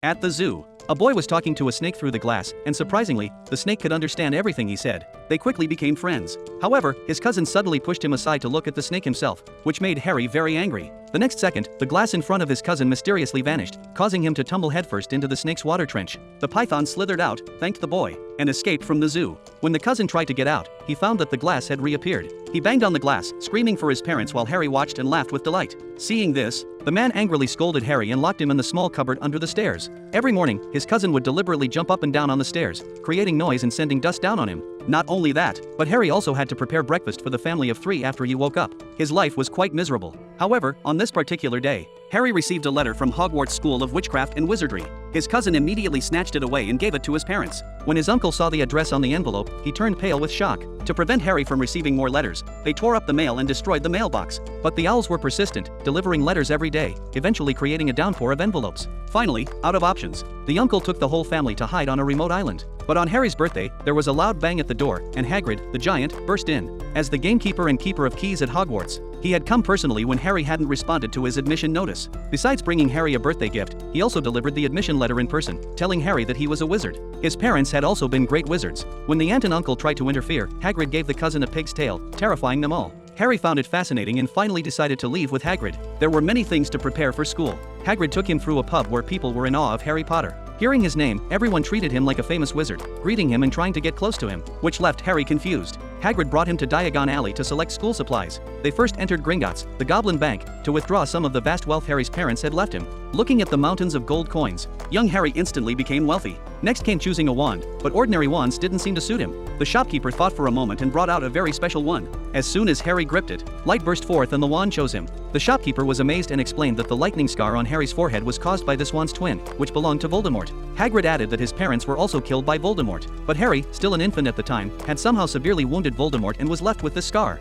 At the zoo, a boy was talking to a snake through the glass, and surprisingly, the snake could understand everything he said. They quickly became friends. However, his cousin suddenly pushed him aside to look at the snake himself, which made Harry very angry. The next second, the glass in front of his cousin mysteriously vanished, causing him to tumble headfirst into the snake's water trench. The python slithered out, thanked the boy, and escaped from the zoo. When the cousin tried to get out, he found that the glass had reappeared. He banged on the glass, screaming for his parents while Harry watched and laughed with delight. Seeing this, the man angrily scolded Harry and locked him in the small cupboard under the stairs. Every morning, his cousin would deliberately jump up and down on the stairs, creating noise and sending dust down on him. Not only that, but Harry also had to prepare breakfast for the family of 3 after he woke up. His life was quite miserable. However, on this particular day, Harry received a letter from Hogwarts School of Witchcraft and Wizardry. His cousin immediately snatched it away and gave it to his parents. When his uncle saw the address on the envelope, he turned pale with shock. To prevent Harry from receiving more letters, they tore up the mail and destroyed the mailbox. But the owls were persistent, delivering letters every day, eventually creating a downpour of envelopes. Finally, out of options, the uncle took the whole family to hide on a remote island. But on Harry's birthday, there was a loud bang at the door, and Hagrid, the giant, burst in. As the gamekeeper and keeper of keys at Hogwarts, he had come personally when Harry hadn't responded to his admission notice. Besides bringing Harry a birthday gift, he also delivered the admission letter in person, telling Harry that he was a wizard. His parents had also been great wizards. When the aunt and uncle tried to interfere, Hagrid gave the cousin a pig's tail, terrifying them all. Harry found it fascinating and finally decided to leave with Hagrid. There were many things to prepare for school. Hagrid took him through a pub where people were in awe of Harry Potter. Hearing his name, everyone treated him like a famous wizard, greeting him and trying to get close to him, which left Harry confused. Hagrid brought him to Diagon Alley to select school supplies. They first entered Gringotts, the Goblin Bank, to withdraw some of the vast wealth Harry's parents had left him. Looking at the mountains of gold coins, young Harry instantly became wealthy. Next came choosing a wand, but ordinary wands didn't seem to suit him. The shopkeeper thought for a moment and brought out a very special one. As soon as Harry gripped it, light burst forth and the wand chose him. The shopkeeper was amazed and explained that the lightning scar on Harry's forehead was caused by this wand's twin, which belonged to Voldemort. Hagrid added that his parents were also killed by Voldemort, but Harry, still an infant at the time, had somehow severely wounded Voldemort and was left with this scar.